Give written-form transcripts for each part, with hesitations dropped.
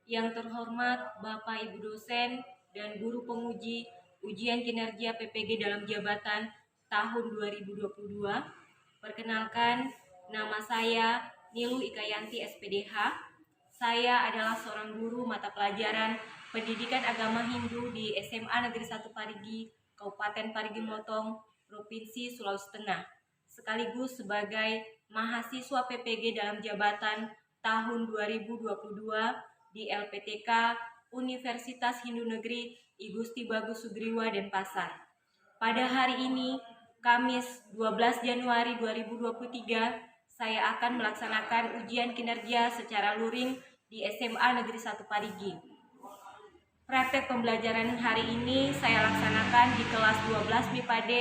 Yang terhormat Bapak Ibu dosen dan guru penguji ujian kinerja PPG dalam jabatan tahun 2022. Perkenalkan, nama saya Nilu Ikayanti SPDH. Saya adalah seorang guru mata pelajaran Pendidikan Agama Hindu di SMA Negeri 1 Parigi, Kabupaten Parigi Motong, Provinsi Sulawesi Tengah, sekaligus sebagai mahasiswa PPG dalam jabatan tahun 2022 di LPTK Universitas Hindu Negeri I Gusti Bagus Sugriwa Denpasar. Pada hari ini, Kamis 12 Januari 2023, saya akan melaksanakan ujian kinerja secara luring di SMA Negeri 1 Parigi. Praktek pembelajaran hari ini saya laksanakan di kelas 12 MIPA D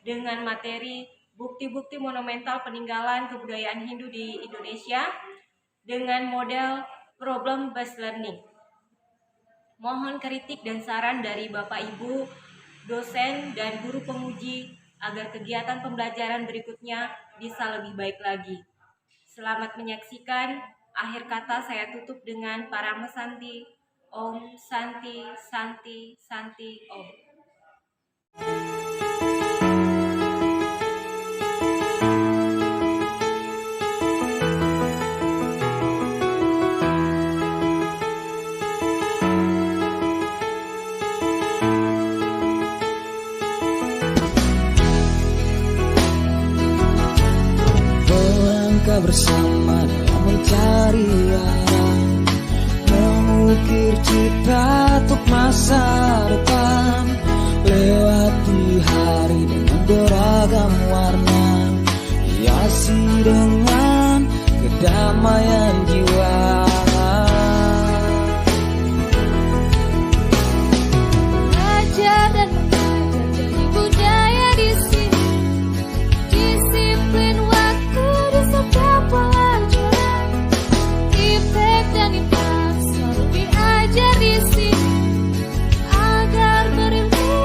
dengan materi bukti-bukti monumental peninggalan kebudayaan Hindu di Indonesia dengan model problem based learning. Mohon kritik dan saran dari Bapak Ibu, dosen dan guru penguji agar kegiatan pembelajaran berikutnya bisa lebih baik lagi. Selamat menyaksikan. Akhir kata saya tutup dengan Parama Santi. Om Santi Santi Santi Om. Melangkah bersama dalam mencari arah, mengukir cita untuk masa depan, lewati hari dengan beragam warna, hiasi dengan kedamaian jiwa. Belajar dan mengajar jadi budaya di sini. Disiplin waktu di setiap pelajaran. Iptek dan IPA selalu diajar di sini agar berilmu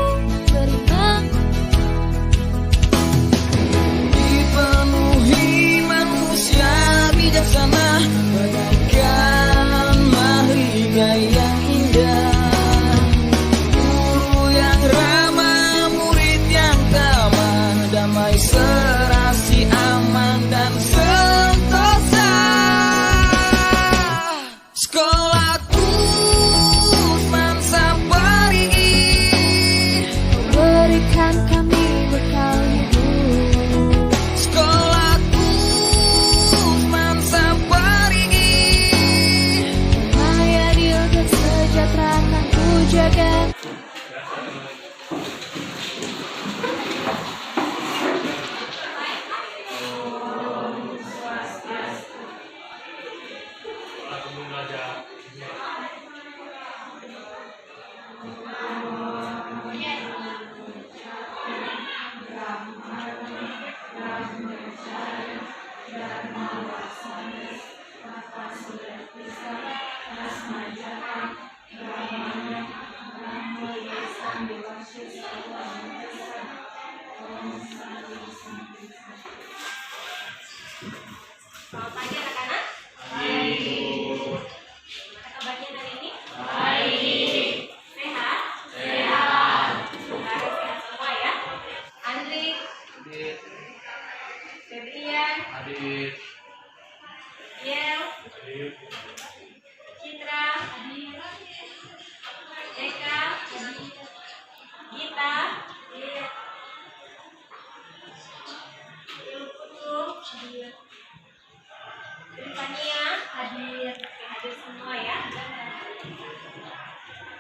beriman. Dipenuhi manusia bijaksana, bagaikan mahligai yang indah. Guru yang ramah, murid yang tamah, damai serasi aman dan sentosa. Sekolahku Mansa Parigi, Berikan kami bekal hidup. sekolahku Mansa Parigi. Damai adil dan sejahtera akan ku jaga. Selamat pagi anak-anak. Baik. Gimana kabarnya hari ini? Baik. Sehat? Sehat. Harus sehat semua ya. Andri. Adit, Febrian. Adit, Yel. Adit, Citra. Eka. Gita. Ilputu. Rifania. Hadir semua ya.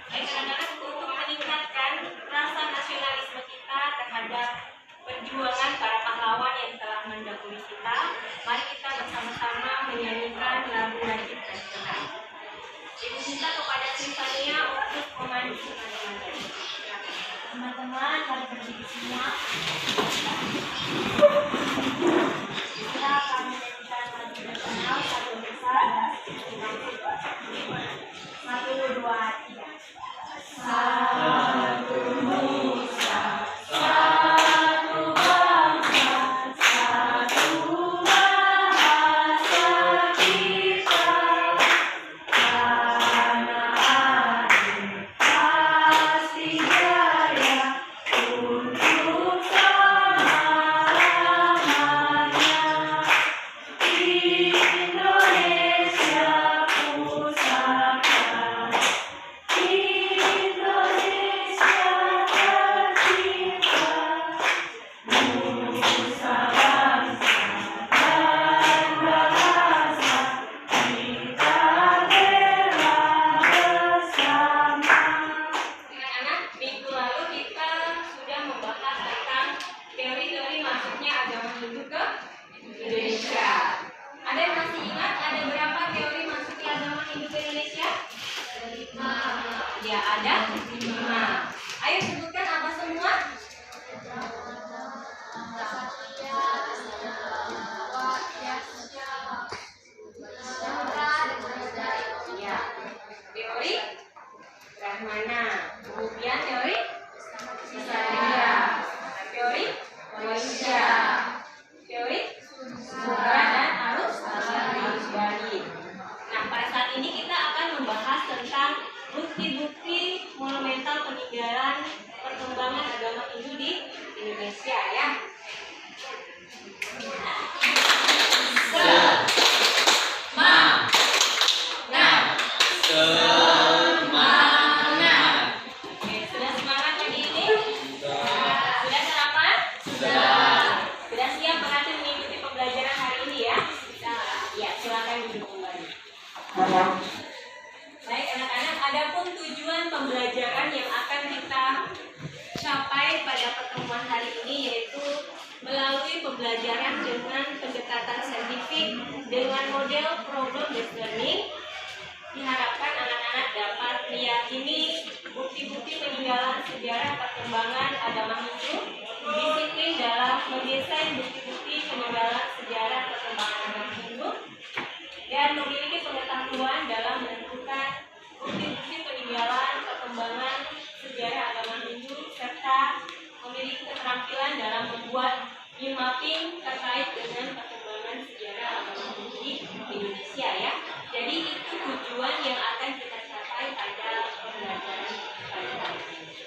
Baik anak-anak, untuk meningkatkan rasa nasionalisme kita terhadap perjuangan para pahlawan yang telah mendahului kita, mari kita bersama-sama menyanyikan lagu wajib nasional. Ibu minta kepada Rifania untuk memandu teman-teman. Teman-teman, mari berdiri semua. Kita akan menyanyikan lagu nasional satu besar dan satu, dua, tiga. Satu Nusa, satu bangsa, satu bahasa kita. Tanah Baik anak-anak, adapun tujuan pembelajaran yang akan kita capai pada pertemuan hari ini yaitu melalui pembelajaran dengan pendekatan saintifik dengan model problem based learning. Diharapkan anak-anak dapat meyakini bukti-bukti peninggalan sejarah perkembangan agama Hindu, disiplin dalam mendesain bukti-bukti peninggalan sejarah perkembangan agama Hindu, dan memiliki pengetahuan dalam menentukan bukti-bukti peninggalan perkembangan sejarah agama Hindu, serta memiliki keterampilan dalam membuat new mapping terkait dengan perkembangan sejarah agama Hindu di Indonesia ya. Jadi itu tujuan yang akan kita capai pada pembelajaran pada hari ini.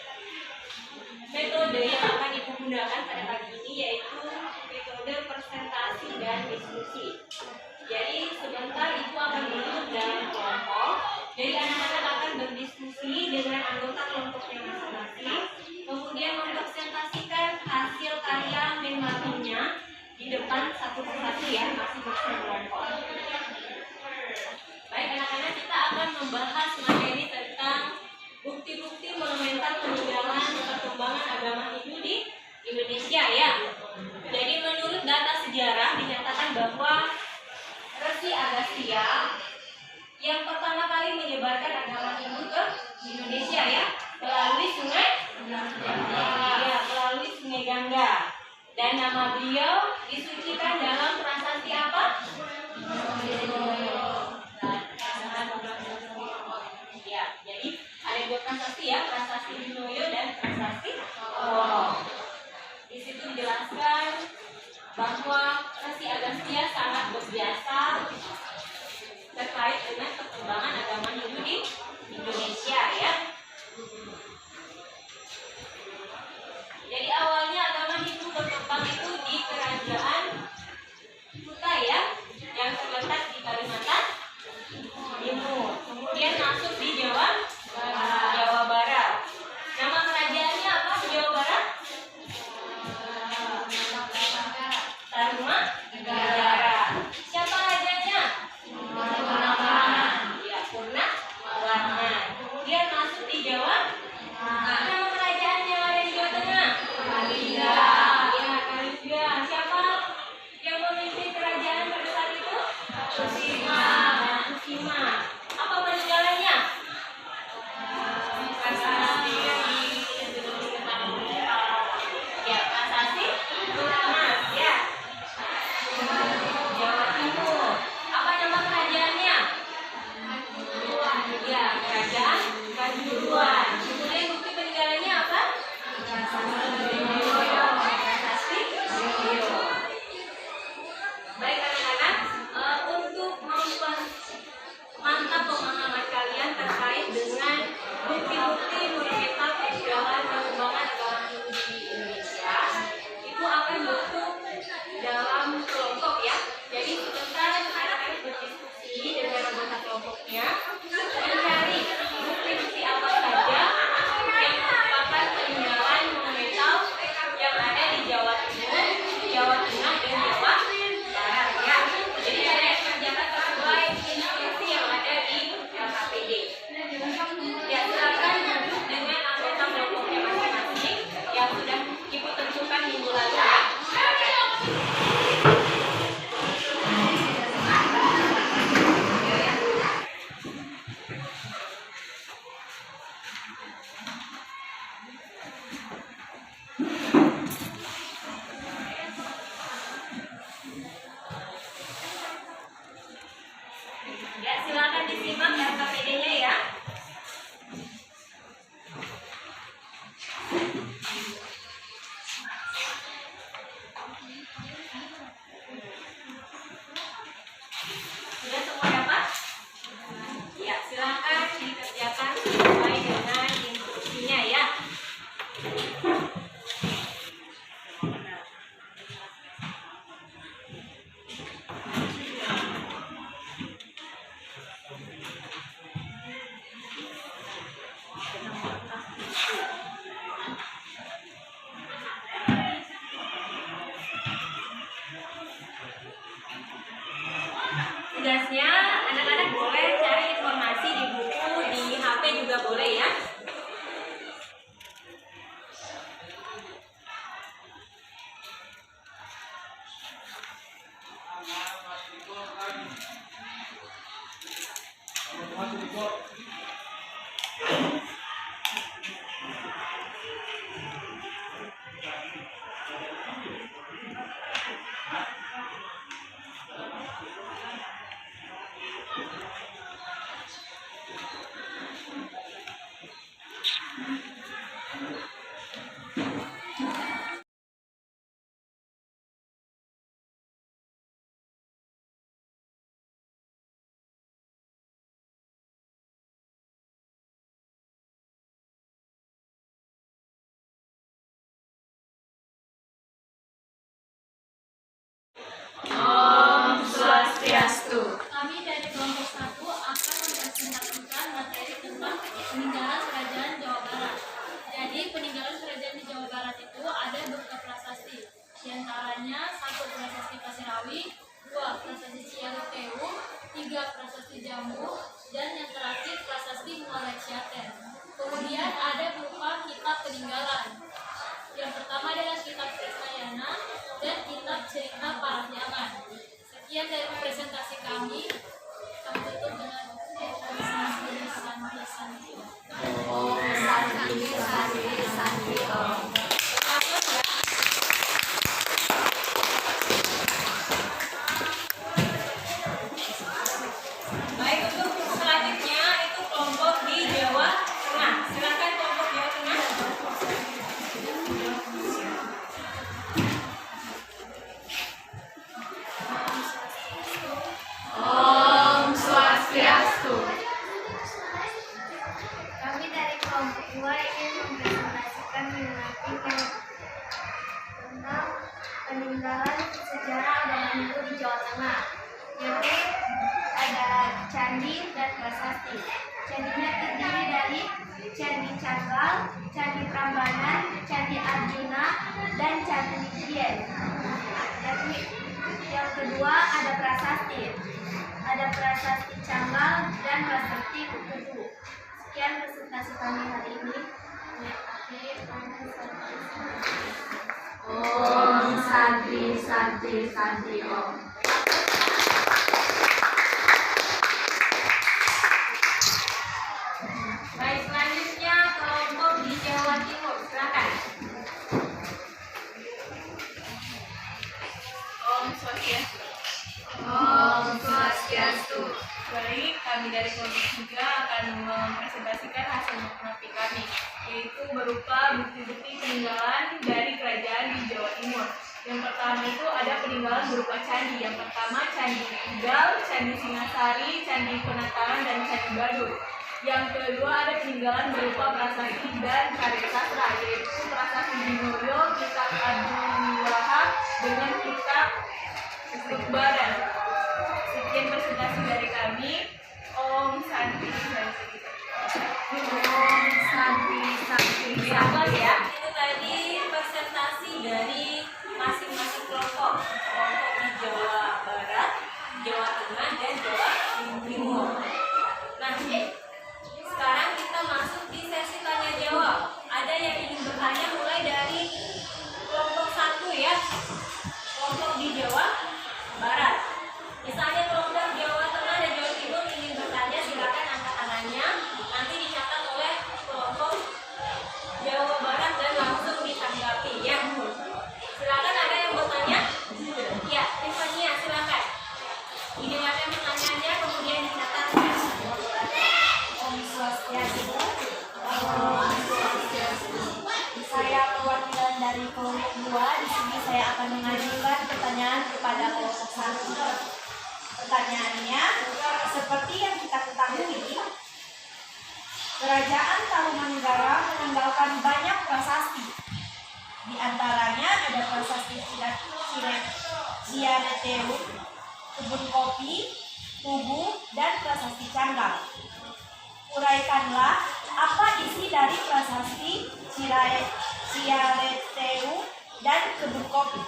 Metode yang akan Ibu gunakan pada pagi ini yaitu metode presentasi dan diskusi. Jadi sebentar Ibu akan duduk dalam kelompok. Jadi anak-anak akan berdiskusi dengan anggota kelompoknya masing-masing. Kemudian mempresentasikan hasil karya mind mappingnya di depan satu persatu ya, masih berkelompok. Baik anak-anak, kita akan membahas materi tentang bukti-bukti monumental peninggalan perkembangan agama Hindu di Indonesia ya. Jadi menurut data sejarah dinyatakan bahwa Resi Agastya yang pertama kali menyebarkan agama Hindu ke Indonesia ya melalui sungai Gangga. Dan nama beliau disucikan dalam prasasti apa? Ya, jadi ada dua prasasti ya, prasasti Binoyo dan prasasti Oro. Di situ dijelaskan bahwa Resi Agastya sangat berjasa terkait dengan perkembangan agama Hindu di Indonesia ya. Jadi awalnya agama Hindu berkembang itu di kerajaan Kuta ya, yang terletak di Kalimantan Timur. Kemudian masuk di Jawa Barat. Nama kerajaannya apa di Jawa Barat? Tarumanegara. Siapa rajanya? Ya, Purna Kami dari kelompok 1 akan mempresentasikan materi tentang peninggalan kerajaan Jawa Barat. Jadi peninggalan kerajaan di Jawa Barat itu ada beberapa prasasti. Di antaranya 1 prasasti Pasirawi, 2 prasasti Ciarutewu, 3 prasasti Jambu, dan yang terakhir prasasti Muara Ciater. Kemudian ada berupa kitab peninggalan. Yang pertama adalah kitab Krisnayana dan kitab cerita Parahyangan. Sekian dari presentasi kami. Kami tutup dengan Baik, untuk selanjutnya itu kelompok di Jawa Tengah. Silakan kelompok Jawa Tengah. Kami dari kelompok 2 ingin mempresentasikan tentang peninggalan sejarah agama Hindu di Jawa Tengah. Jadi ada candi dan prasasti. Candinya terdiri dari Candi Canggal, Candi Prambanan, Candi Arjuna, dan Candi Dieng. Jadi yang kedua ada prasasti. Ada prasasti Canggal dan prasasti Kutubu. Sekian presentasi kami hari ini. Om Santi Santi Santi Om. Baik, selanjutnya kelompok di Jawa Timur. Silakan. Om Swastiastu. Om Swastiastu. Baik, kami dari kelompok 3 akan mempresentasikan hasil monografik kami, yaitu berupa bukti-bukti peninggalan dari kerajaan di Jawa Timur. Yang pertama itu ada peninggalan berupa candi. Yang pertama Candi Tegal, Candi Singasari, Candi Penataran, dan Candi Badut. Yang kedua ada peninggalan berupa prasasti dan karya sastra, yaitu prasasti Dinoyo, kitab Abdul Wahab, dengan kitab Tukbaran. Sekian presentasi dari kami. Om Santi Santi. Om Santi Santi Sabar Santi. ya. Itu tadi presentasi dari masing-masing kelompok. Kelompok di Jawa Barat, Jawa Tengah, dan Jawa Timur. Nah, sekarang kita masuk di sesi tanya jawab. Ada yang ingin bertanya mulai dari kelompok 1 ya. Kelompok di Jawa Barat. Misalnya kelompok Jawa Tengah dan Jawa Timur ingin bertanya, silakan angkat tangannya. Nanti dicatat oleh kelompok Jawa Barat dan langsung ditanggapi ya. Silakan, ada yang bertanya? Ya, Tiffany, silakan. Didengarkan pertanyaannya kemudian dicatat. Om Swastiastu. Om Swastiastu. Saya perwakilan dari kelompok 2. Di sini saya akan mengajukan pertanyaan kepada kelompok 1. Pertanyaannya, seperti yang kita ketahui, Kerajaan Tarumanegara meninggalkan banyak prasasti. Di antaranya ada prasasti Ciarutewu, kebun kopi, Tugu, dan prasasti Canggal. Uraikanlah apa isi dari prasasti Ciarutewu dan kebun kopi.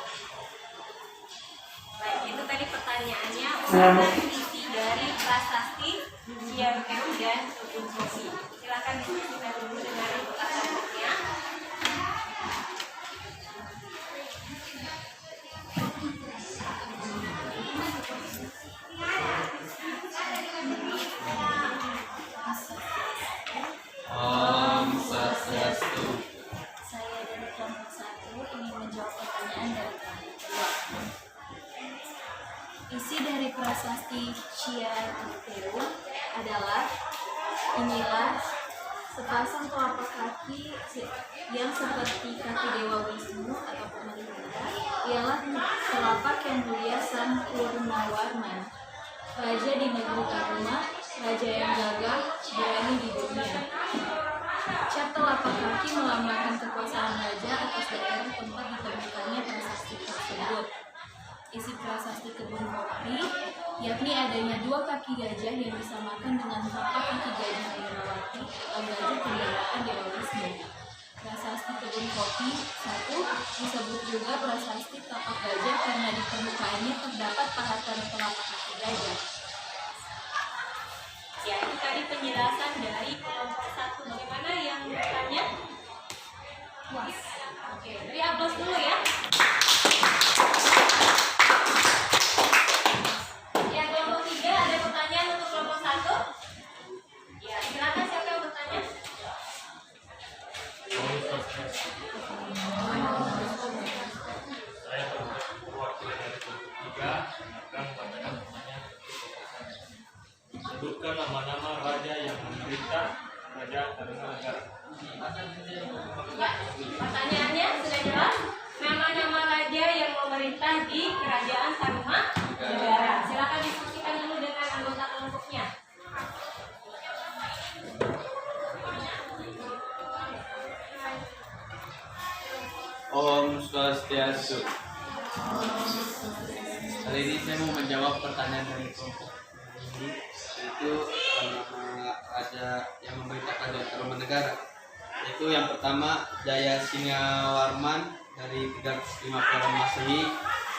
Baik, itu tadi pertanyaannya. Uraikan isi dari prasasti Ciarutewu dan kebun kopi. Silakan diskusikan dulu dengan kelompoknya. Isi dari prasasti Cianteru adalah inilah sepasang telapak kaki yang seperti kaki Dewa Wisnu atau Pemelihara, ialah telapak yang mulia Sang Purnawarman, raja di negeri Karma, raja yang gagah berani di dunia. Cat telapak kaki melambangkan kekuasaan raja atas daerah tempat ditemukannya prasasti tersebut. Isi prasasti kebun kopi, yakni adanya dua kaki gajah yang disamakan dengan tapak kaki gajah Airawati atau gajah peliharaan Dewa Wisnu. Prasasti kebun kopi 1 disebut juga prasasti tapak gajah karena di permukaannya terdapat pahatan telapak kaki gajah. Ya, itu tadi penjelasan dari kelompok 1. Bagaimana yang bertanya? Puas. Oke, beri aplaus dulu ya. Ya, kelompok 3 ada pertanyaan untuk kelompok 1? Ya, silakan siapa yang bertanya? Saya perwakilan dari kelompok 3 akan membacakan pertanyaan untuk kelompok 1. Sebutkan nama-nama raja yang memerintah kerajaan Tarumanegara. Ya, pertanyaannya sudah jelas. Nama-nama raja yang memerintah di kerajaan Tarumanegara. Silakan diskusikan dulu dengan anggota kelompoknya. Om Swastiastu. Kali ini saya mau menjawab pertanyaan dari kelompok ini, yaitu nama raja yang memerintah kerajaan Tarumanegara. Yaitu yang pertama Jaya Singawarman dari 356 Masehi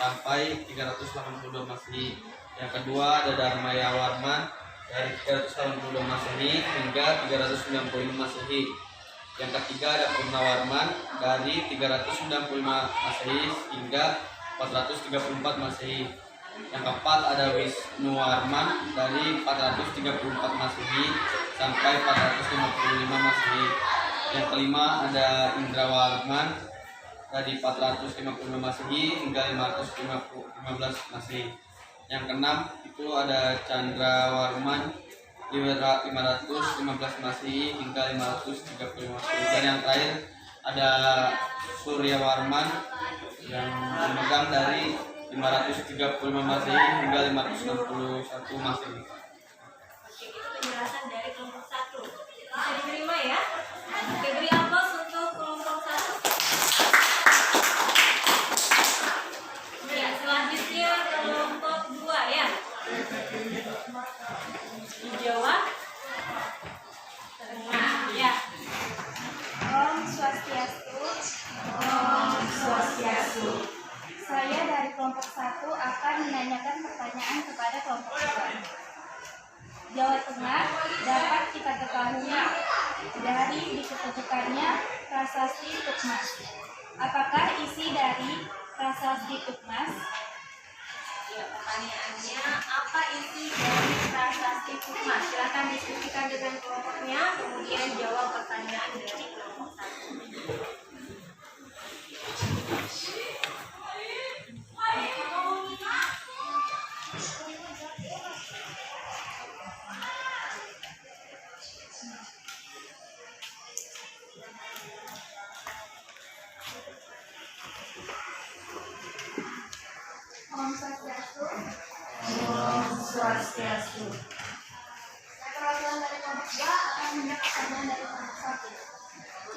sampai 382 Masehi. Yang kedua ada Dharmaya Warman dari 382 Masehi hingga 395 Masehi. Yang ketiga ada Purnawarman dari 395 Masehi hingga 434 Masehi. Yang keempat ada Wisnuwarman dari 434 Masehi sampai 455 Masehi. Yang kelima ada Indrawarman dari 455 Masehi hingga 515 Masehi. Yang keenam itu ada Chandrawarman 515 Masehi hingga 535 Masehi. Dan yang terakhir ada Suryawarman yang memegang dari 535 Masehi hingga 561 Masehi. Oke, itu penjelasan dari kelompok 1. Bisa diterima ya? Oke, beri aplaus untuk kelompok 1. Ya, selanjutnya kelompok 2 ya. Dijawab. Ya. Om Swastiastu. Om Swastiastu. Saya dari kelompok 1 akan menanyakan pertanyaan kepada kelompok 2. Jawa Tengah dapat kita ketahui dari diketemukannya prasasti Tukmas. Apakah isi dari prasasti Tukmas? Ya, pertanyaannya apa isi dari prasasti Tukmas? Silakan diskusikan dengan kelompoknya, kemudian jawab pertanyaan dari kelompok 1. Om Swastiastu. Om Swastiastu. Saya perwakilan dari kelompok 2 akan menjawab pertanyaan dari kelompok 1.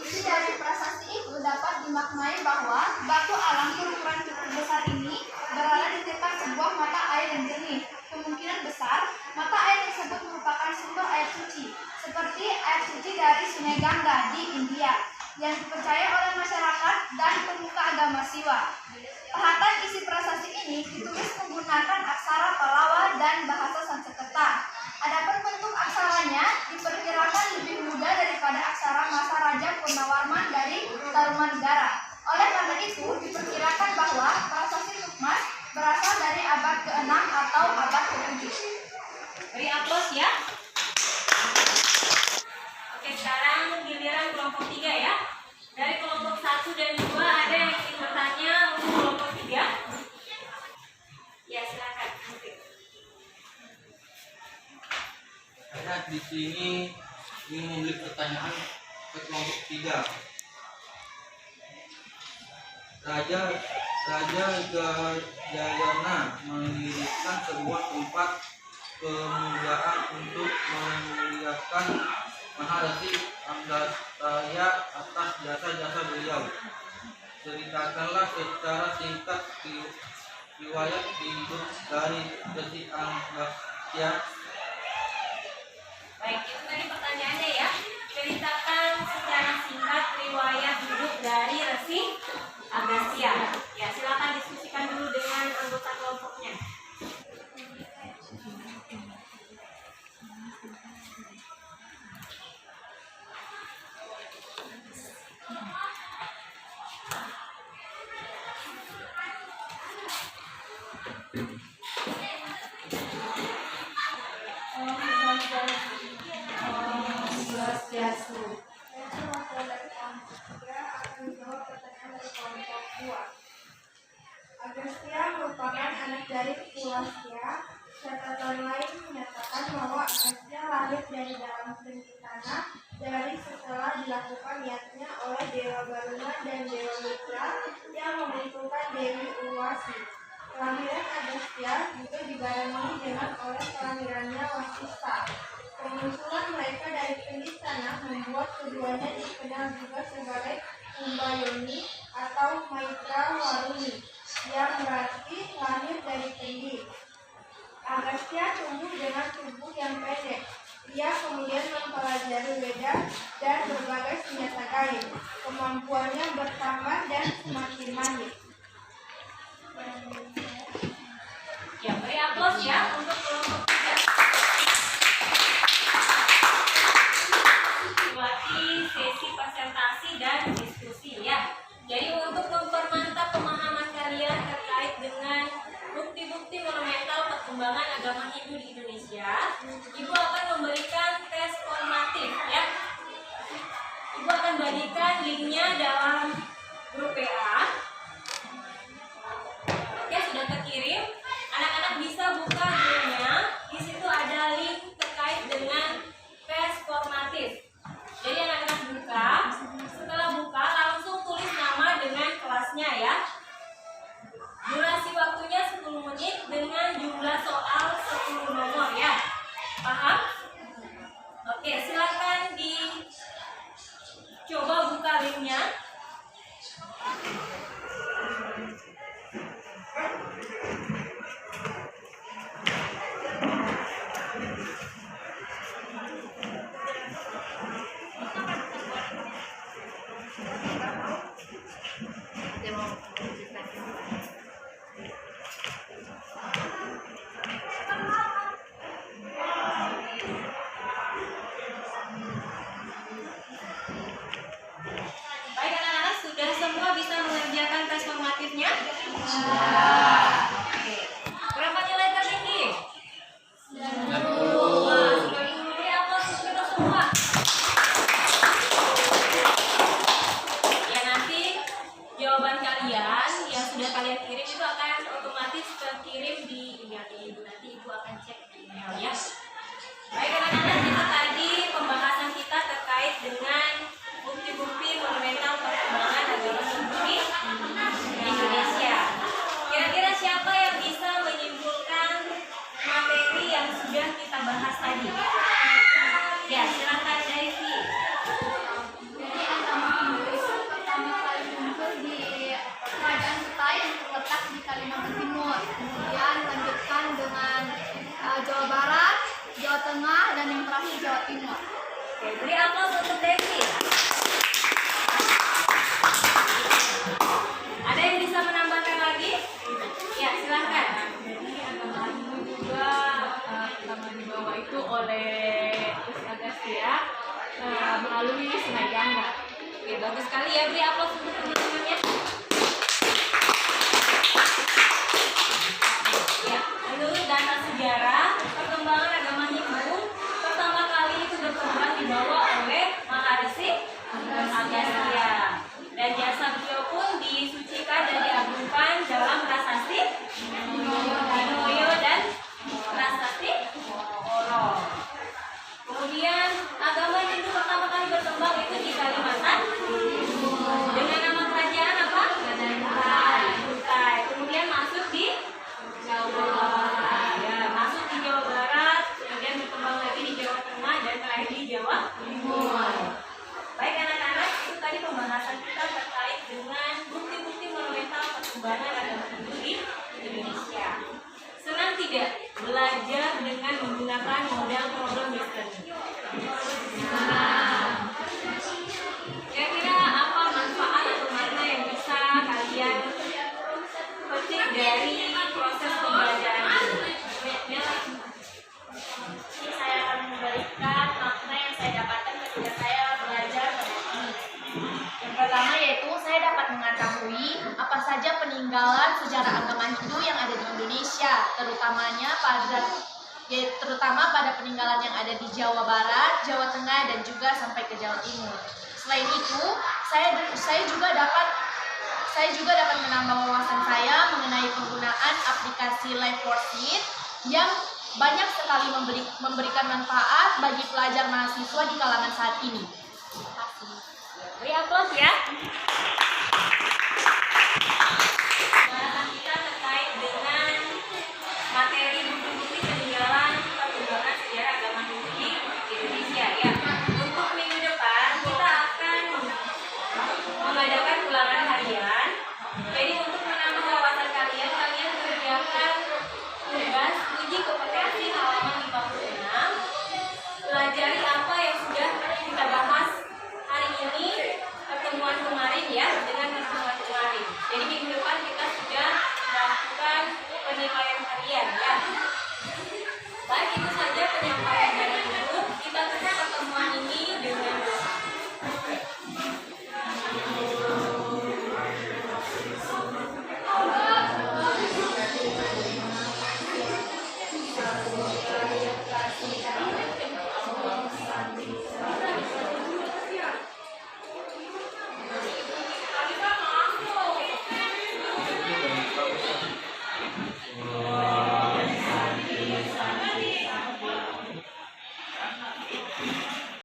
Isi dari prasasti itu dapat dimaknai bahwa batu alam berukuran cukup besar ini berada di dekat sebuah mata air yang jernih. Kemungkinan besar mata air tersebut merupakan sumber air suci, seperti air suci dari Sungai Gangga di India, yang dipercaya oleh masyarakat dan pemuka agama Siwa. Pahatan isi prasasti ini ditulis menggunakan aksara Pallawa dan bahasa Sanskerta. Adapun bentuk aksaranya diperkirakan lebih muda daripada aksara masa Raja Purnawarman dari Tarumanegara. Oleh karena itu, diperkirakan bahwa prasasti anak-anak di sini ingin memberi pertanyaan ke kelompok 3. Raja Gajayana mendirikan sebuah tempat pemujaan untuk memuliakan Maharesi Anggasaya atas jasa-jasa beliau. Ceritakanlah secara singkat riwayat hidup dari Resi Anggasya. Baik, itu tadi pertanyaannya ya. Ceritakan secara singkat riwayat hidup dari Resi Agastya. Ya, silakan diskusikan dulu dengan anggota kelompoknya. Agastya merupakan anak dari Pulastya. Catatan lain menyatakan bahwa Agastya lahir dari dalam tanah dari setelah dilakukan niatnya oleh Dewa Baruna dan Dewa Mitra yang membutuhkan Dewi Urwasi. Kelahiran Agastya juga dibarengi dengan oleh kelahirannya Wasista. Kemunculan mereka dari pendis tanah membuat keduanya dikenal juga sebagai Kumbayoni atau Maitra Waruni, yang berarti lahir dari pendis. Agastya tumbuh dengan tubuh yang pendek. Ia kemudian mempelajari Weda dan berbagai senjata gaib. Kemampuannya bertambah dan semakin manis. Ya, beri aplaus ya untuk kelompok 3. Lewati sesi presentasi dan diskusi ya. Jadi untuk mempermantap pemahaman kalian terkait dengan bukti-bukti monumental perkembangan agama Hindu di Indonesia, Ibu akan memberikan tes formatif ya. Ibu akan bagikan linknya dalam grup WA. Oke, sudah terkirim. Anak-anak bisa buka linknya. Di situ ada link terkait dengan tes formatif. Jadi anak-anak buka. Setelah buka langsung tulis nama dengan kelasnya ya. Durasi waktunya 10 menit dengan jumlah soal 10 nomor ya. Paham? Oke, silakan dicoba buka linknya. Baik anak-anak, sudah semua bisa mengerjakan tes formatifnya? Oke. Berapa nilai tertinggi? 90. Wah, sudah diberi aplaus untuk kita semua. Ya, nanti jawaban kalian yang sudah kalian kirim itu akan otomatis terkirim di email Ibu. Nanti Ibu akan cek di email ya. Baik anak-anak, itu tadi pembahasan kita terkait dengan bukti-bukti monumental perkembangan agama Hindu di Indonesia. Kira-kira siapa yang bisa menyimpulkan materi yang sudah kita bahas tadi? Ya, silakan Devi. Jadi agama Hindu itu pertama kali muncul di kerajaan Kutai yang terletak di Kalimantan Timur. Kemudian lanjutkan dengan Jawa Barat, Jawa Tengah, dan yang terakhir Jawa Timur. Oke, beri aplaus untuk Devi. Ada yang bisa menambahkan lagi? Ya, silakan. Jadi agama Hindu juga pertama dibawa itu oleh Resi Agastya melalui Sungai Gangga. Oke, bagus sekali ya. Beri aplaus untuk teman-temannya. Ya, menurut data sejarah, perkembangan agama Hindu pertama kali itu berkembang dibawa oleh Maharesi Agastya. Dan jasa beliau pun disucikan dan diagungkan dalam prasasti Dinoyo dan prasasti Oro. terutama pada peninggalan yang ada di Jawa Barat, Jawa Tengah, dan juga sampai ke Jawa Timur. Selain itu, saya juga dapat menambah wawasan saya mengenai penggunaan aplikasi Live Worksheet yang banyak sekali memberikan manfaat bagi pelajar mahasiswa di kalangan saat ini. Terima kasih. Beri aplaus ya.